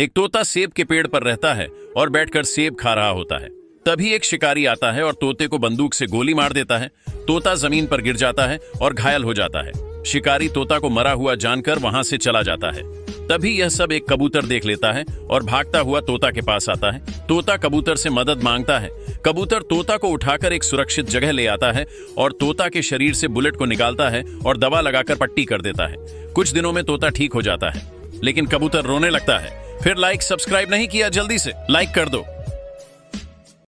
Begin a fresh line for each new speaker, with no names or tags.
एक तोता सेब के पेड़ पर रहता है और बैठकर सेब खा रहा होता है। तभी एक शिकारी आता है और तोते को बंदूक से गोली मार देता है। तोता जमीन पर गिर जाता है और घायल हो जाता है। शिकारी तोता को मरा हुआ जानकर वहां से चला जाता है। तभी यह सब एक कबूतर देख लेता है और भागता हुआ तोता के पास आता है। तोता कबूतर से मदद मांगता है। कबूतर तोता को उठाकर एक सुरक्षित जगह ले आता है और तोता के शरीर से बुलेट को निकालता है और दवा लगाकर पट्टी कर देता है। कुछ दिनों में तोता ठीक हो जाता है, लेकिन कबूतर रोने लगता है। फिर लाइक सब्सक्राइब नहीं किया, जल्दी से लाइक कर दो।